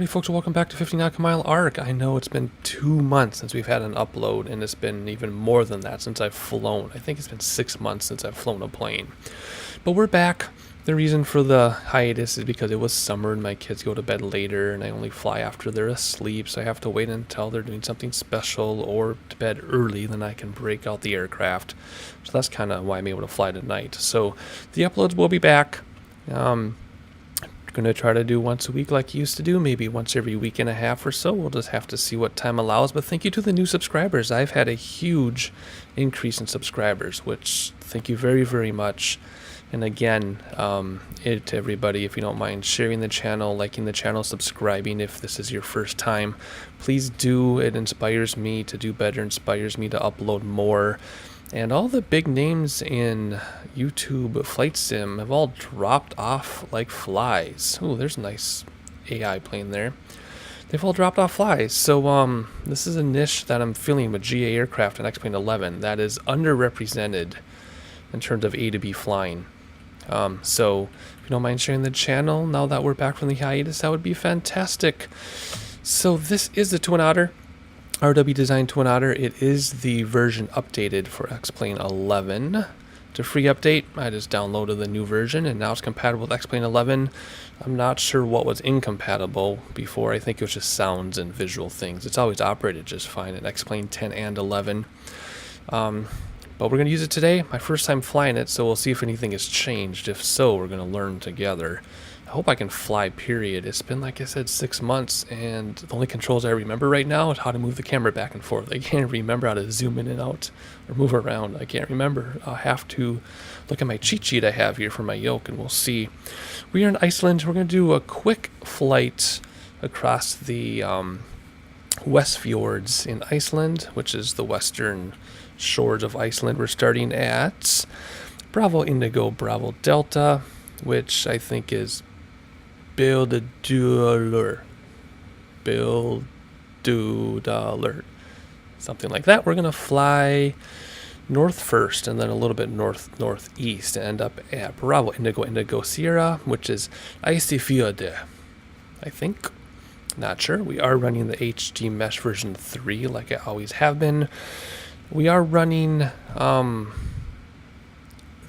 Howdy folks, welcome back to 50 Nautical Mile Arc. I know it's been 2 months since we've had an upload, and it's been even more than that since I've flown. I think it's been 6 months since I've flown a plane. But we're back. The reason for the hiatus is because it was summer and my kids go to bed later and I only fly after they're asleep, so I have to wait until they're doing something special or to bed early, then I can break out the aircraft. So that's kind of why I'm able to fly tonight. So the uploads will be back. Going to try to do once a week like I used to do, maybe once every week and a half or so. We'll just have to see what time allows. But thank you to the new subscribers. I've had a huge increase in subscribers, which thank you very, very much. And again, to everybody, if you don't mind sharing the channel, liking the channel, subscribing if this is your first time, please do. It inspires me to do better, inspires me to upload more. And all the big names in YouTube flight sim have all dropped off like flies. Oh, there's a nice AI plane there. They've all dropped off flies. So this is a niche that I'm filling with GA aircraft and X-Plane 11 that is underrepresented in terms of A to B flying. So if you don't mind sharing the channel now that we're back from the hiatus, that would be fantastic. So this is the Twin Otter. RWDesign Twin Otter. It is the version updated for X-Plane 11. It's a free update. I just downloaded the new version and now it's compatible with X-Plane 11. I'm not sure what was incompatible before. I think it was just sounds and visual things. It's always operated just fine in X-Plane 10 and 11. But we're going to use it today. My first time flying it, so we'll see if anything has changed. If so, we're going to learn together. I hope I can fly, period. It's been, like I said, 6 months, and the only controls I remember right now is how to move the camera back and forth. I can't remember how to zoom in and out or move around. I can't remember. I'll have to look at my cheat sheet I have here for my yoke, and we'll see. We are in Iceland. We're going to do a quick flight across the Westfjords in Iceland, which is the western shores of Iceland. We're starting at Bravo Indigo Bravo Delta, which I think is Bíldudalur, something like that. We're going to fly north first and then a little bit northeast and end up at Bravo Indigo Sierra, which is Ísafjörður, I think. Not sure. We are running the HD Mesh version 3 like I always have been. We are running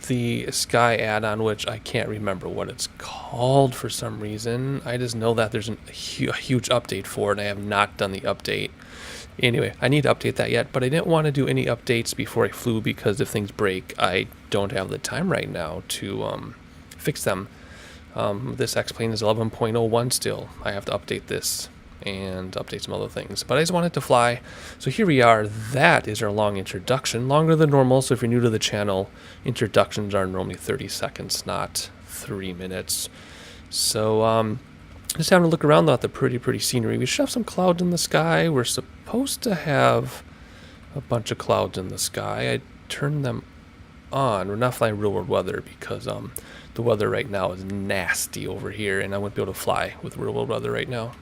the Sky add-on, which I can't remember what it's called for some reason. I just know that there's a huge update for it, and I have not done the update. Anyway, I need to update that yet, but I didn't want to do any updates before I flew because if things break, I don't have the time right now to fix them. This X-Plane is 11.01 still. I have to update this and update some other things, but I just wanted to fly. So here we are. That is our long introduction, longer than normal. So if you're new to the channel, introductions are normally 30 seconds, not 3 minutes. So just having a look around at the pretty scenery. We should have some clouds in the sky. We're supposed to have a bunch of clouds in the sky. I turned them on. We're not flying real world weather because the weather right now is nasty over here, and I wouldn't be able to fly with real world weather right now.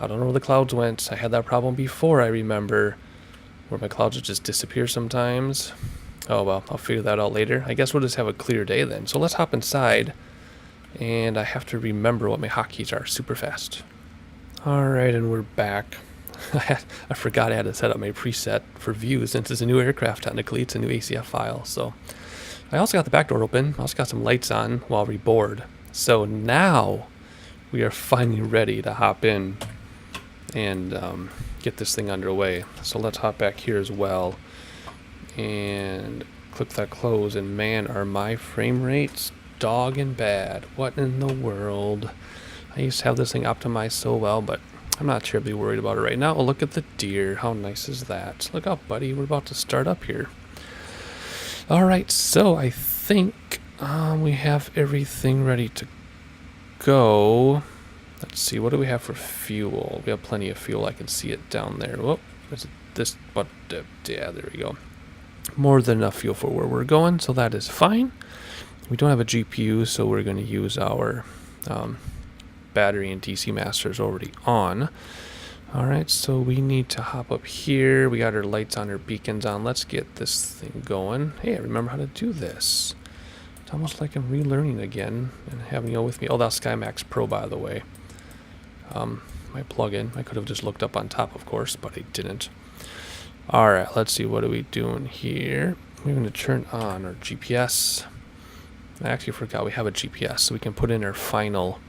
I don't know where the clouds went. I had that problem before, I remember, where my clouds would just disappear sometimes. Oh well, I'll figure that out later. I guess we'll just have a clear day then. So let's hop inside, and I have to remember what my hotkeys are super fast. Alright, and we're back. I forgot I had to set up my preset for views since it's a new aircraft technically. It's a new ACF file. So I also got the back door open. I also got some lights on while we board. So now we are finally ready to hop in and get this thing underway. So let's hop back here as well and click that close, and man, are my frame rates dogging bad. What in the world? I used to have this thing optimized so well, but I'm not terribly worried about it right now. Oh, look at the deer. How nice is that? Look out, buddy. We're about to start up here. Alright, so I think we have everything ready to go. Let's see, what do we have for fuel? We have plenty of fuel. I can see it down there. Whoop, is it this? But yeah, there we go. More than enough fuel for where we're going, so that is fine. We don't have a GPU, so we're going to use our battery and DC masters already on. Alright, so we need to hop up here. We got our lights on, our beacons on. Let's get this thing going. Hey, I remember how to do this. It's almost like I'm relearning again and having you with me. Oh, that's SkyMaxx Pro, by the way. my plugin. I could have just looked up on top, of course, but I didn't. All right, let's see. What are we doing here? We're going to turn on our GPS. I actually forgot we have a GPS, so we can put in our final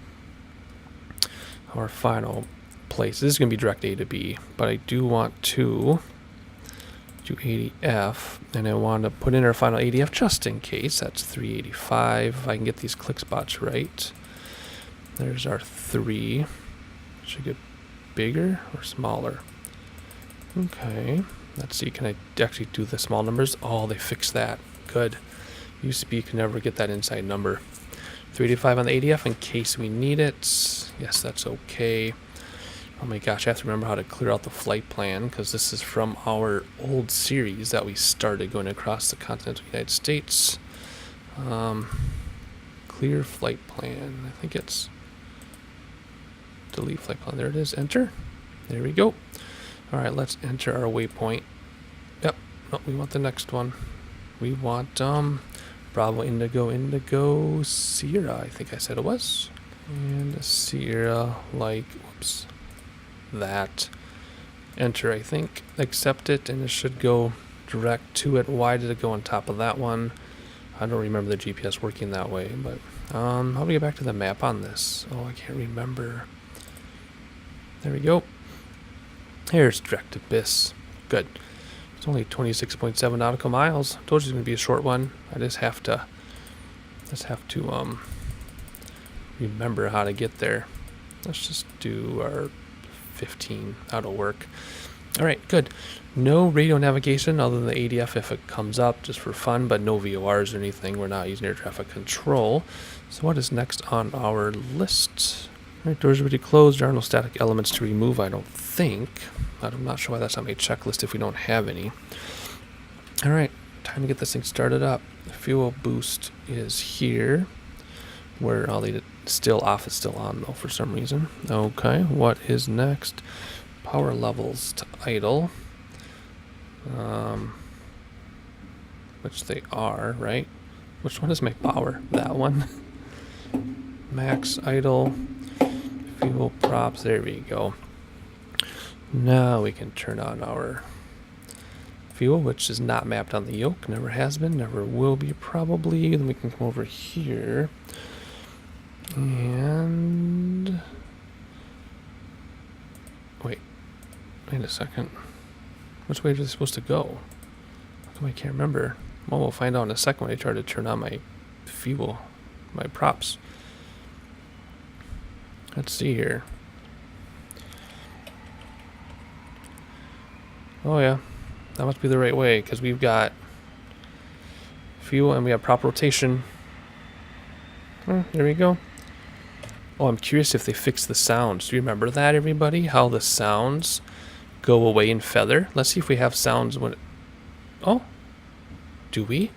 place. This is going to be direct A to B, but I do want to do ADF, and I want to put in our final ADF just in case. That's 385. If I can get these click spots right. There's our 3. Should get bigger or smaller? Okay. Let's see. Can I actually do the small numbers? Oh, they fixed that. Good. Used to be you can never get that inside number. 385 on the ADF in case we need it. Yes, that's okay. Oh my gosh, I have to remember how to clear out the flight plan because this is from our old series that we started going across the continental United States. Clear flight plan. I think it's delete flight plan. There it is. Enter. There we go. All right, let's enter our waypoint. Yep. No, we want the next one. We want Bravo Indigo Sierra. I think I said it was. And Sierra whoops. That. Enter, I think. Accept it, and it should go direct to it. Why did it go on top of that one? I don't remember the GPS working that way, but how do we get back to the map on this? Oh, I can't remember. There we go. Here's direct to BIIS. Good. It's only 26.7 nautical miles. Told you it's going to be a short one. I just have to remember how to get there. Let's just do our 15. That'll work. All right, good. No radio navigation other than the ADF if it comes up, just for fun, but no VORs or anything. We're not using air traffic control. So what is next on our list? All right, doors are already closed. There are no static elements to remove, I don't think. I'm not sure why that's on my checklist if we don't have any. All right, time to get this thing started up. The fuel boost is here. Where I'll leave it still off. It's still on though for some reason. Okay, what is next? Power levels to idle. Which they are, right? Which one is my power? That one. Max idle. Fuel props. There we go. Now we can turn on our fuel, which is not mapped on the yoke. Never has been. Never will be probably. Then we can come over here. And wait a second. Which way is it supposed to go? How come I can't remember? Well, we'll find out in a second when I try to turn on my fuel, my props. Let's see here. Oh yeah, that must be the right way because we've got fuel and we have prop rotation. There we go. Oh, I'm curious if they fixed the sounds. Do you remember that, everybody? How the sounds go away in feather? Let's see if we have sounds when... Oh, do we?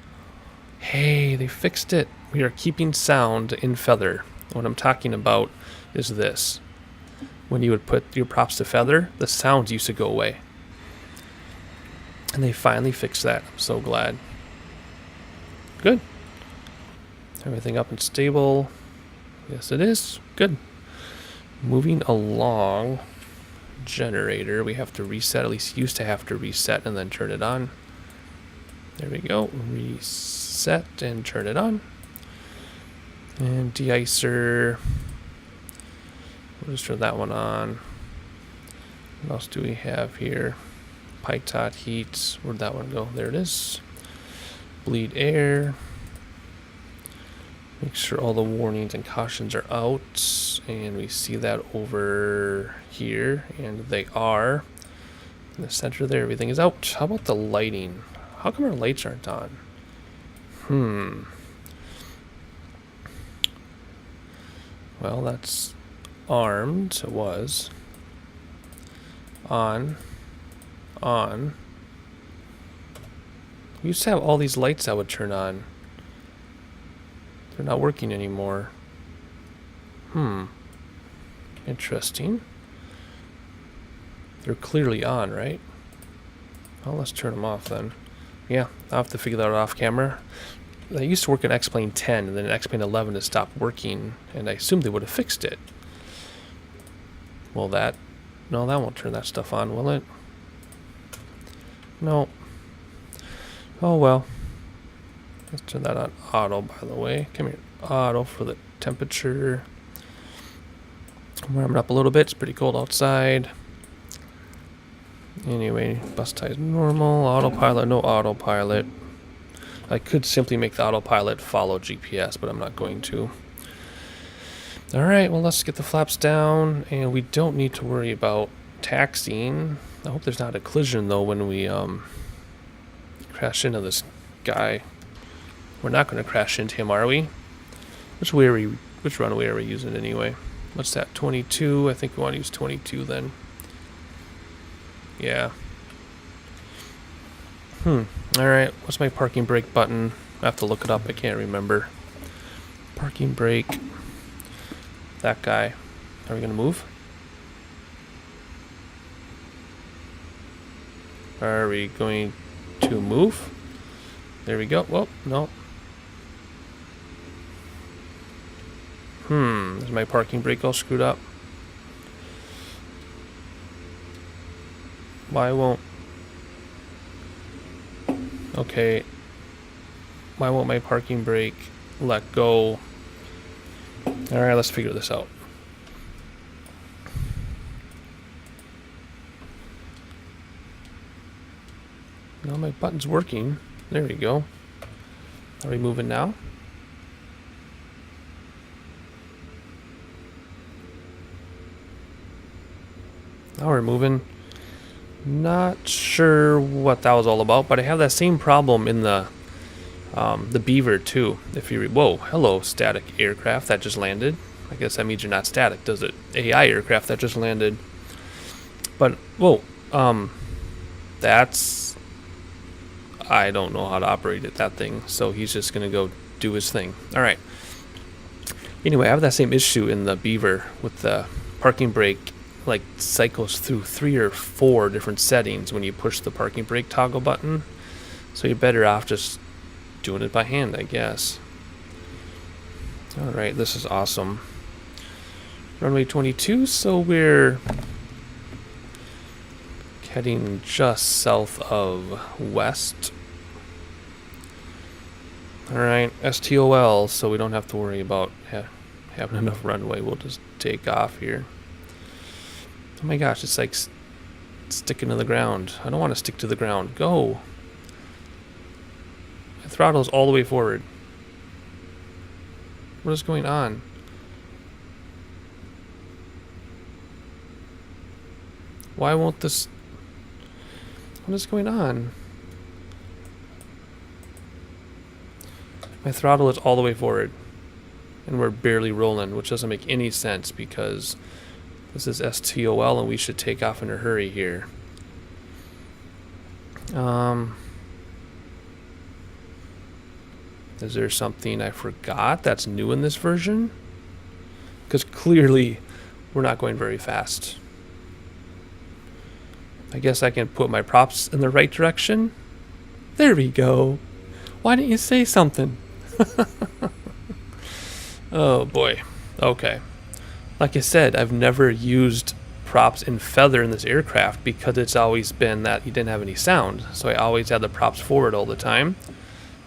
Hey, they fixed it. We are keeping sound in feather. What I'm talking about is this. When you would put your props to feather, the sounds used to go away. And they finally fixed that. I'm so glad. Good. Everything up and stable. Yes, it is. Good. Moving along. Generator. We have to reset. At least used to have to reset and then turn it on. There we go. Reset and turn it on. And de-icer. We'll just turn that one on. What else do we have here? Pitot heat. Where'd that one go? There it is. Bleed air. Make sure all the warnings and cautions are out. And we see that over here. And they are. In the center there, everything is out. How about the lighting? How come our lights aren't on? Well, that's armed. It was. On. We used to have all these lights that would turn on. They're not working anymore. Interesting. They're clearly on, right? Well, let's turn them off then. Yeah, I'll have to figure that out off camera. They used to work in X-Plane 10, and then X-Plane 11 has stopped working, and I assumed they would have fixed it. Well, that... No, that won't turn that stuff on, will it? No. Oh, well. Let's turn that on auto, by the way. Come here. Auto for the temperature. Warm it up a little bit. It's pretty cold outside. Anyway, bus ties normal. Autopilot, no autopilot. I could simply make the autopilot follow GPS, but I'm not going to. Alright, well, let's get the flaps down. And we don't need to worry about taxiing. I hope there's not a collision, though, when we crash into this guy. We're not going to crash into him, are we? Which runway are we using anyway? What's that, 22? I think we want to use 22 then. Yeah. Alright, what's my parking brake button? I have to look it up, I can't remember. Parking brake. That guy. Are we going to move? Are we going to move? There we go. Well, no. Is my parking brake all screwed up? Why won't... Okay. Why won't my parking brake let go? Alright, let's figure this out. No, my button's working. There we go. Are we moving now? Now we're moving. Not sure what that was all about, but I have that same problem in the Beaver too. If you whoa, hello, static aircraft that just landed. I guess that means you're not static, does it? AI aircraft that just landed. But whoa, that's... I don't know how to operate it, that thing, so he's just gonna go do his thing. Alright. Anyway, I have that same issue in the Beaver with the parking brake, like cycles through 3 or 4 different settings when you push the parking brake toggle button. So you're better off just doing it by hand, I guess. Alright, this is awesome. Runway 22, so we're heading just south of west. Alright, STOL, so we don't have to worry about having enough runway. We'll just take off here. Oh my gosh, it's like sticking to the ground. I don't want to stick to the ground. Go! My throttle's all the way forward. What is going on? Why won't this... What is going on? My throttle is all the way forward. And we're barely rolling, which doesn't make any sense because this is STOL and we should take off in a hurry here. Is there something I forgot that's new in this version? Because clearly we're not going very fast. I guess I can put my props in the right direction. There we go. Why didn't you say something? Oh boy. Okay. Like I said, I've never used props in feather in this aircraft because it's always been that you didn't have any sound. So I always had the props forward all the time.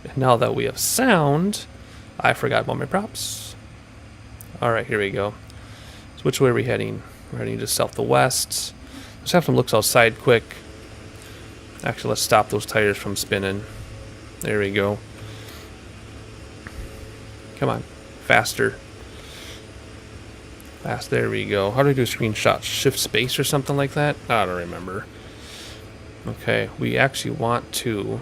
And now that we have sound, I forgot about my props. Alright, here we go. So which way are we heading? We're heading just south to west. Let's have some looks outside quick. Actually, let's stop those tires from spinning. There we go. Come on. Faster. Fast. There we go. How do I do a screenshot? Shift space or something like that? I don't remember. Okay. We actually want to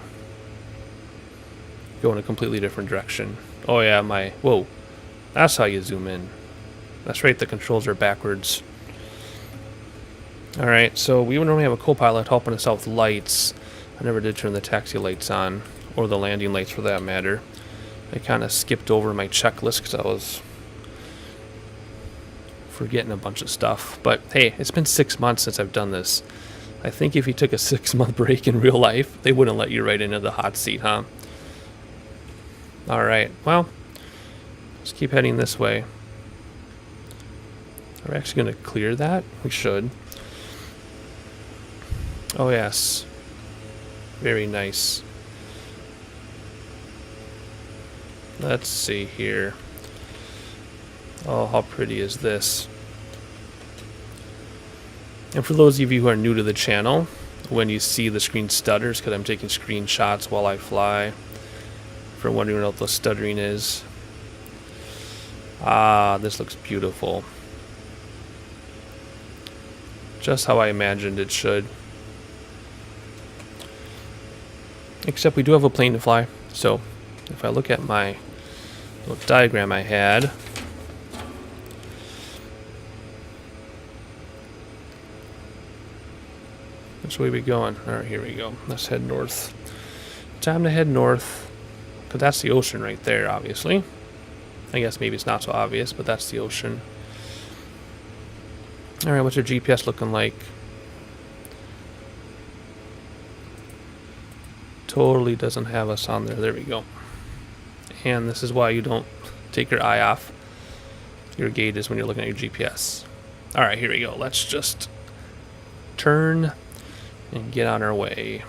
go in a completely different direction. Oh yeah, whoa. That's how you zoom in. That's right, the controls are backwards. Alright, so we normally have a co-pilot helping us out with lights. I never did turn the taxi lights on, or the landing lights for that matter. I kind of skipped over my checklist because I was forgetting a bunch of stuff. But hey, it's been 6 months since I've done this. I think if you took a 6-month break in real life, they wouldn't let you right into the hot seat, huh? Alright, well, let's keep heading this way. Are we actually going to clear that? We should. Oh, yes. Very nice. Let's see here. Oh, how pretty is this? And for those of you who are new to the channel, when you see the screen stutters, because I'm taking screenshots while I fly, for wondering what the stuttering is. Ah, this looks beautiful. Just how I imagined it should. Except we do have a plane to fly. So if I look at my little diagram I had, which way are we going? Alright, here we go. Let's head north. Time to head north. Because that's the ocean right there, obviously. I guess maybe it's not so obvious, but that's the ocean. Alright, what's your GPS looking like? Totally doesn't have us on there. There we go. And this is why you don't take your eye off your gauges when you're looking at your GPS. Alright, here we go. Let's just turn and get on our way.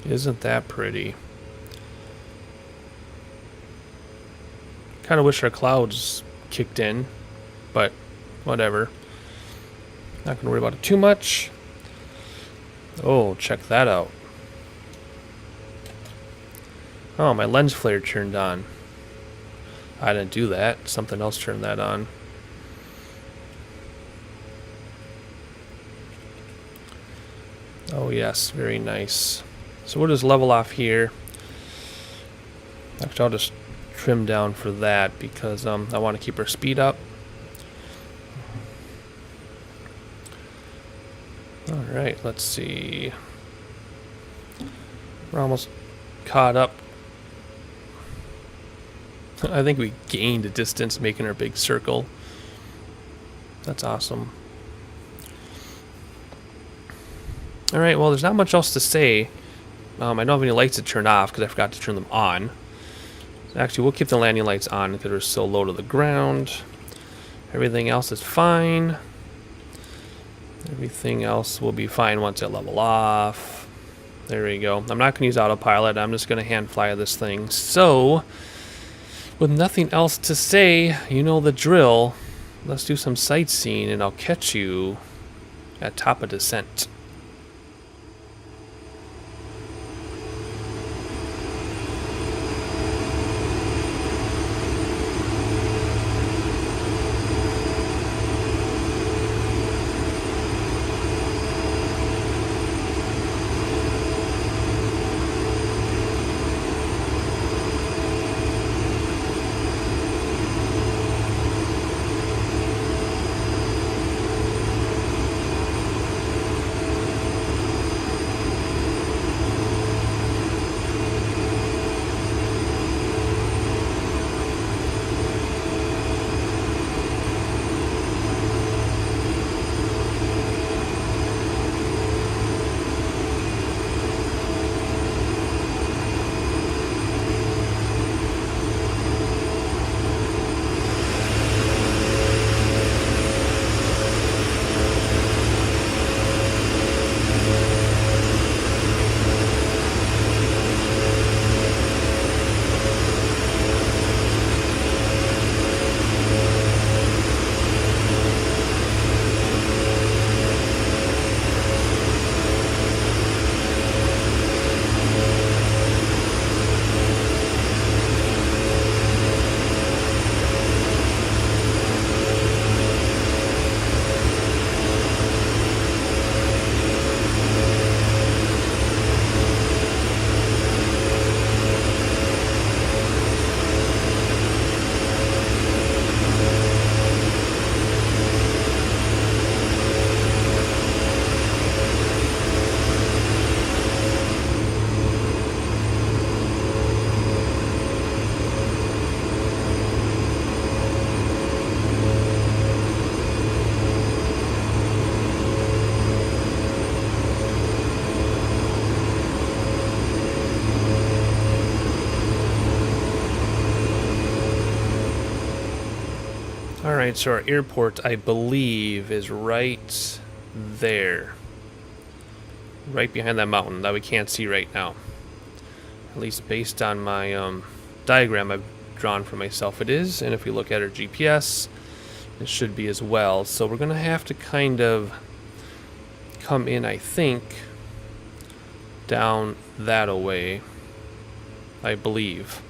Isn't that pretty? Kind of wish our clouds kicked in, but whatever. Not gonna worry about it too much. Oh, check that out. Oh, my lens flare turned on. I didn't do that. Something else turned that on. Oh yes, very nice. So we'll just level off here. Actually, I'll just trim down for that because I want to keep our speed up. Alright, let's see. We're almost caught up. I think we gained a distance making our big circle. That's awesome. Alright, well, there's not much else to say. I don't have any lights to turn off because I forgot to turn them on. Actually, we'll keep the landing lights on because we're so low to the ground. Everything else is fine. Everything else will be fine once I level off. There we go. I'm not going to use autopilot. I'm just going to hand fly this thing. So, with nothing else to say, you know the drill. Let's do some sightseeing and I'll catch you at top of descent. Alright, so our airport, I believe, is right there. Right behind that mountain that we can't see right now. At least based on my diagram I've drawn for myself, it is. And if we look at our GPS, it should be as well. So we're going to have to kind of come in, I think, down that away, I believe.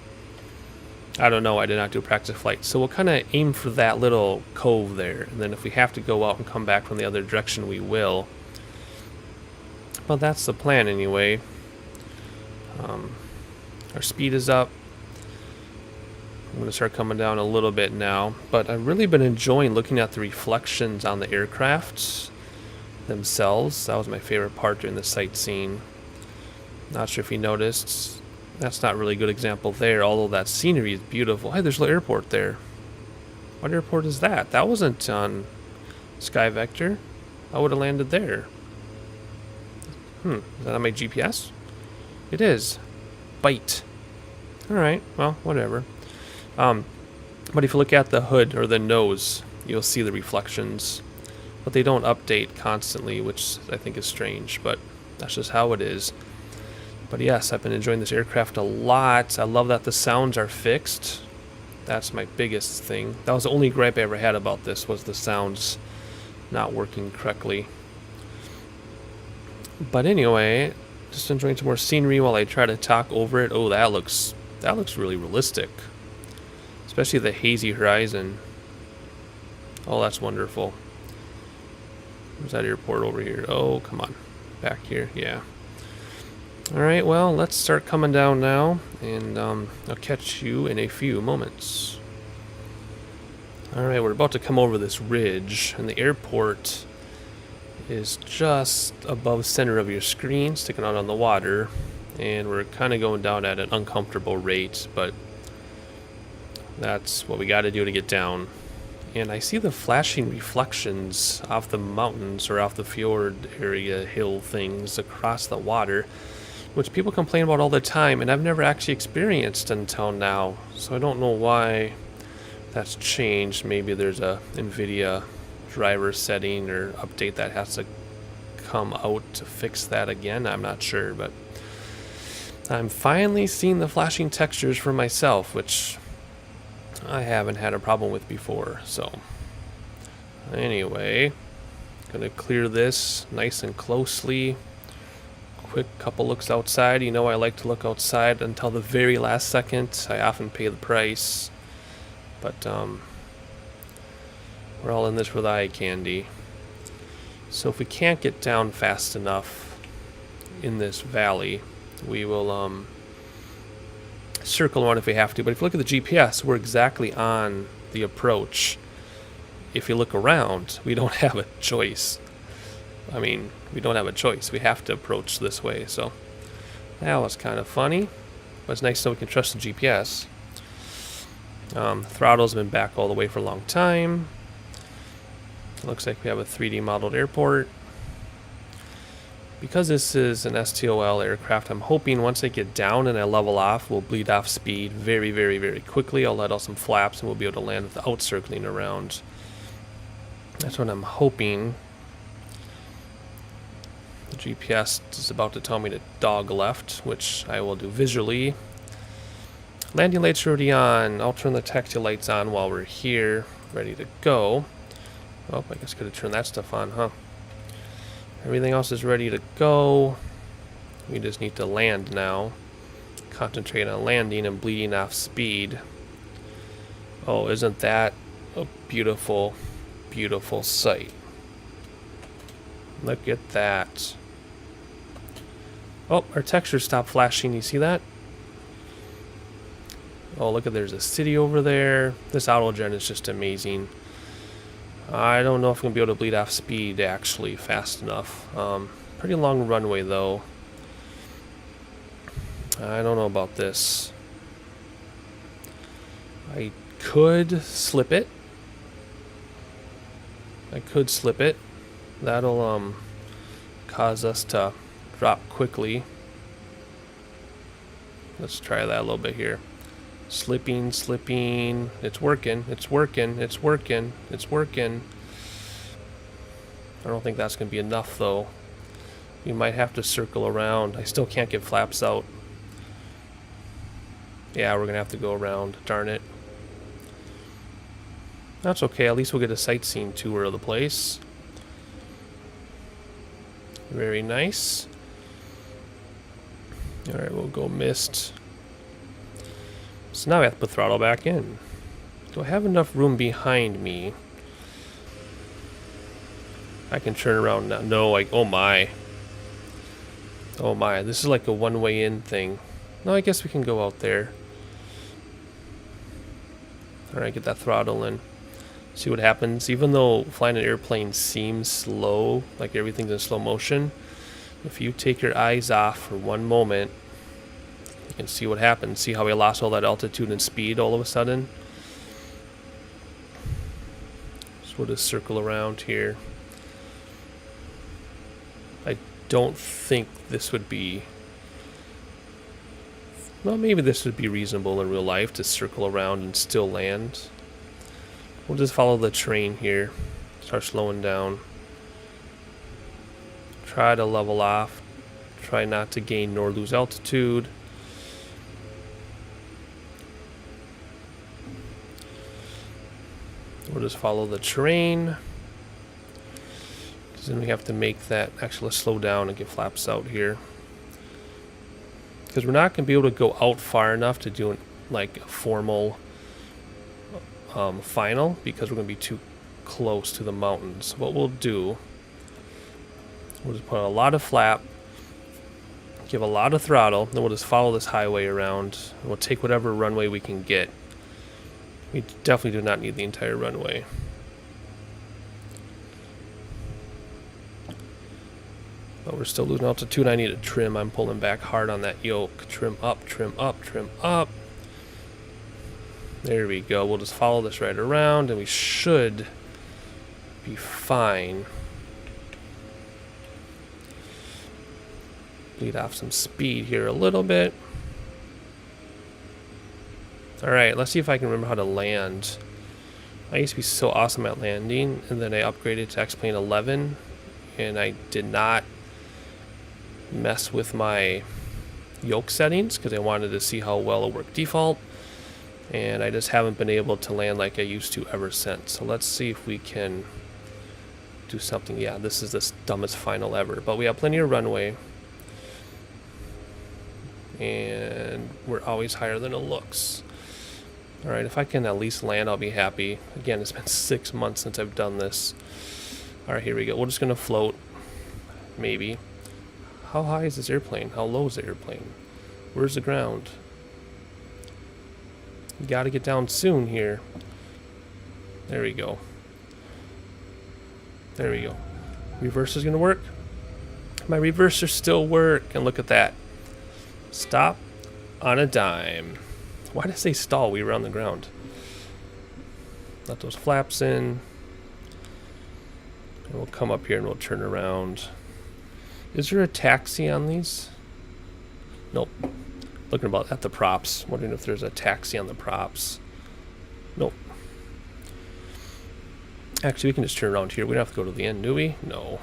I don't know, I did not do a practice flight. So we'll kind of aim for that little cove there. And then if we have to go out and come back from the other direction, we will. Well, that's the plan anyway. Our speed is up. I'm going to start coming down a little bit now. But I've really been enjoying looking at the reflections on the aircrafts themselves. That was my favorite part during the sightseeing. Not sure if you noticed. That's not really a good example there, although that scenery is beautiful. Hey, there's a little airport there. What airport is that? That wasn't on Sky Vector. I would have landed there. Is that on my GPS? It is. Bite. Alright, well, whatever. But if you look at the hood or the nose, you'll see the reflections. But they don't update constantly, which I think is strange, but that's just how it is. But yes, I've been enjoying this aircraft a lot. I love that the sounds are fixed. That's my biggest thing. That was the only gripe I ever had about this, was the sounds not working correctly. But anyway, just enjoying some more scenery while I try to talk over it. Oh, that looks really realistic. Especially the hazy horizon. Oh, that's wonderful. Where's that airport over here? Oh, come on. Back here, yeah. Alright, well, let's start coming down now, and I'll catch you in a few moments. Alright, we're about to come over this ridge, and the airport is just above the center of your screen, sticking out on the water, and we're kind of going down at an uncomfortable rate, but that's what we got to do to get down. And I see the flashing reflections off the mountains or off the fjord area hill things across the water, which people complain about all the time, and I've never actually experienced until now. So I don't know why that's changed. Maybe there's a NVIDIA driver setting or update that has to come out to fix that again. I'm not sure, but I'm finally seeing the flashing textures for myself, which I haven't had a problem with before. So anyway, gonna clear this nice and closely. Quick couple looks outside. You know, I like to look outside until the very last second. I often pay the price, but we're all in this for the eye candy. So if we can't get down fast enough in this valley, we will circle around if we have to. But if you look at the GPS, we're exactly on the approach. If you look around, we don't have a choice. I mean, we don't have a choice. We have to approach this way. So that was kind of funny, but it's nice to know we can trust the GPS. Throttle's been back all the way for a long time. It looks like we have a 3D modeled airport. Because this is an STOL aircraft, I'm hoping once I get down and I level off, we'll bleed off speed very, very, very quickly. I'll let out some flaps and we'll be able to land without circling around. That's what I'm hoping. The GPS is about to tell me to dog left, which I will do visually. Landing lights are already on. I'll turn the taxi lights on while we're here, ready to go. Oh, I guess I could have turned that stuff on, huh? Everything else is ready to go. We just need to land now. Concentrate on landing and bleeding off speed. Oh, isn't that a beautiful, beautiful sight? Look at that. Oh, our texture stopped flashing. You see that? Oh, look at, there's a city over there. This autogen is just amazing. I don't know if I'm going to be able to bleed off speed actually fast enough. Pretty long runway though. I don't know about this. I could slip it. That'll cause us to drop quickly. Let's try that a little bit here. Slipping, slipping. It's working, it's working, it's working, it's working. I don't think that's going to be enough, though. You might have to circle around. I still can't get flaps out. Yeah, we're going to have to go around. Darn it. That's okay. At least we'll get a sightseeing tour of the place. Very nice. Alright, we'll go mist. So now I have to put throttle back in. Do I have enough room behind me? I can turn around now. No, oh my. Oh my, this is like a one-way in thing. No, I guess we can go out there. Alright, get that throttle in. See what happens. Even though flying an airplane seems slow, like everything's in slow motion, if you take your eyes off for one moment, you can see what happens. See how we lost all that altitude and speed all of a sudden? So we'll just circle around here. I don't think this would be... Well, maybe this would be reasonable in real life to circle around and still land. We'll just follow the train here. Start slowing down. Try to level off. Try not to gain nor lose altitude. We'll just follow the train. Because then we have to make that actually slow down and get flaps out here. Because we're not going to be able to go out far enough to do like a formal final, because we're going to be too close to the mountains. What we'll do, we'll just put a lot of flap, give a lot of throttle, then we'll just follow this highway around, and we'll take whatever runway we can get. We definitely do not need the entire runway. But we're still losing altitude. I need a trim. I'm pulling back hard on that yoke. Trim up, trim up, trim up. There we go. We'll just follow this right around, and we should be fine. Bleed off some speed here a little bit. Alright, let's see if I can remember how to land. I used to be so awesome at landing, and then I upgraded to X-Plane 11, and I did not mess with my yoke settings because I wanted to see how well it worked default, and I just haven't been able to land like I used to ever since. So let's see if we can do something. Yeah, this is the dumbest final ever, but we have plenty of runway, and we're always higher than it looks. Alright, if I can at least land, I'll be happy. Again, it's been 6 months since I've done this. Alright, here we go. We're just going to float. Maybe. How high is this airplane? How low is the airplane? Where's the ground? You got to get down soon here. There we go. There we go. Reverse is going to work. My reversers still work. And look at that. Stop on a dime. Why did I say stall? We were on the ground. Let those flaps in. And we'll come up here and we'll turn around. Is there a taxi on these? Nope. Looking about at the props. Wondering if there's a taxi on the props. Nope. Actually, we can just turn around here. We don't have to go to the end, do we? No.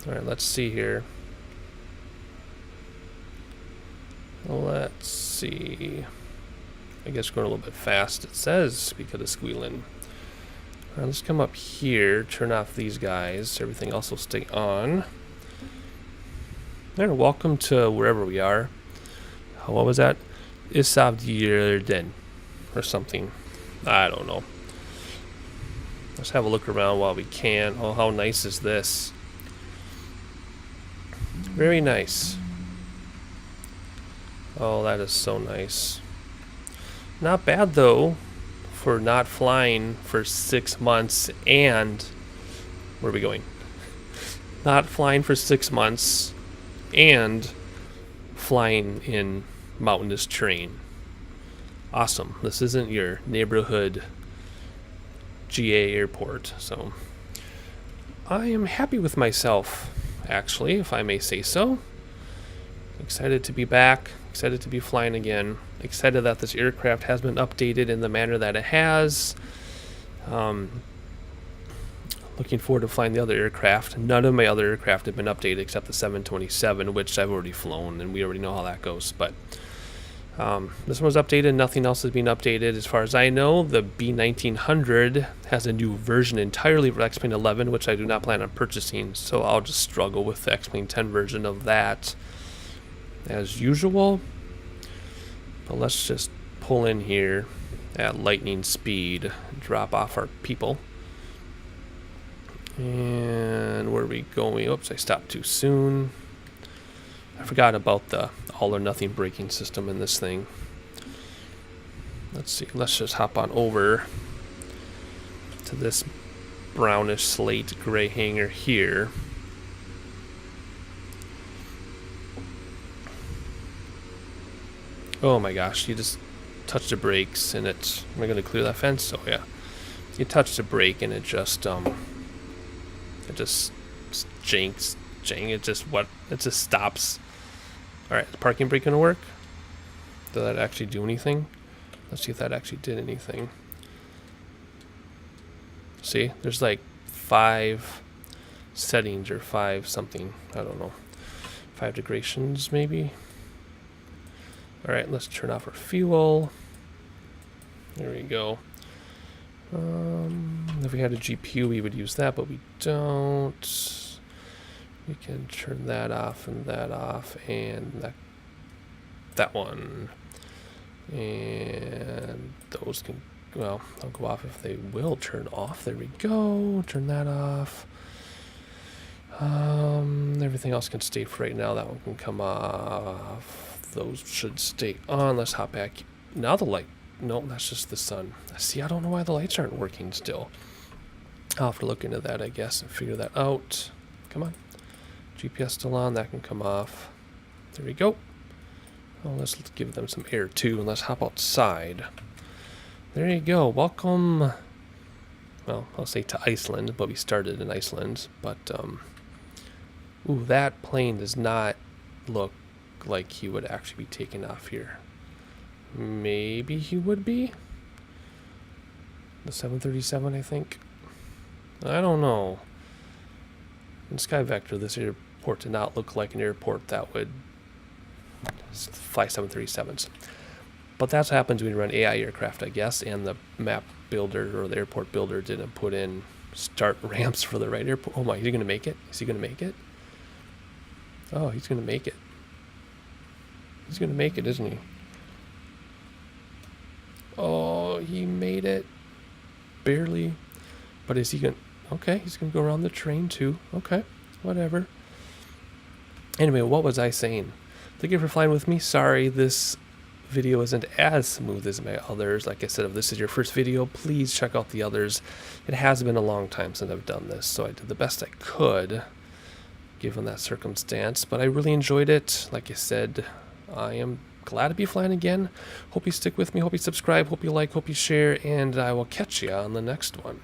Alright, let's see here. Let's see. I guess we're going a little bit fast, it says, because of squealing. Alright, let's come up here, turn off these guys. Everything else will stay on. Alright, welcome to wherever we are. What was that? Ísafjörður or something. I don't know. Let's have a look around while we can. Oh, how nice is this? Very nice. Oh, that is so nice. Not bad, though, for not flying for 6 months and... Where are we going? Not flying for 6 months and flying in mountainous terrain. Awesome. This isn't your neighborhood GA airport, so... I am happy with myself, actually, if I may say so. Excited to be back. Excited to be flying again. Excited that this aircraft has been updated in the manner that it has. Looking forward to flying the other aircraft. None of my other aircraft have been updated except the 727, which I've already flown, and we already know how that goes. But this one was updated. Nothing else has been updated. As far as I know, the B1900 has a new version entirely for X-Plane 11, which I do not plan on purchasing. So I'll just struggle with the X-Plane 10 version of that as usual. But let's just pull in here at lightning speed and drop off our people. And where are we going? Oops, I stopped too soon. I forgot about the all or nothing braking system in this thing. Let's see, let's just hop on over to this brownish slate gray hangar here. Oh my gosh, you just touched the brakes and it's... Am I going to clear that fence? Oh yeah. You touched the brake and it just jinx. It just stops. Alright, the parking brake gonna work? Did that actually do anything? Let's see if that actually did anything. See, there's like 5 settings or 5 something. I don't know. 5 degrees maybe. Alright, let's turn off our fuel. There we go. If we had a GPU, we would use that, but we don't. We can turn that off, and that one. And those can, well, they'll go off if they will turn off. There we go. Turn that off. Everything else can stay for right now. That one can come off. Those should stay on. Let's hop back. Now the light. No, that's just the sun. See, I don't know why the lights aren't working still. I'll have to look into that, I guess, and figure that out. Come on. GPS still on. That can come off. There we go. Well, let's give them some air, too, and let's hop outside. There you go. Welcome, well, I'll say to Iceland, but we started in Iceland. But, ooh, that plane does not look like he would actually be taking off here. Maybe he would be. The 737, I think. I don't know. In Sky Vector, this airport did not look like an airport that would fly 737s. But that's what happens when you run AI aircraft, I guess, and the map builder or the airport builder didn't put in start ramps for the right airport. Oh my, is he going to make it? Is he going to make it? Oh, he's going to make it. He's going to make it, isn't he? Oh, he made it. Barely. But is he going to... Okay, he's going to go around the train too. Okay, whatever. Anyway, what was I saying? Thank you for flying with me. Sorry, this video isn't as smooth as my others. Like I said, if this is your first video, please check out the others. It has been a long time since I've done this, so I did the best I could given that circumstance. But I really enjoyed it. Like I said, I am glad to be flying again. Hope you stick with me. Hope you subscribe. Hope you like. Hope you share. And I will catch you on the next one.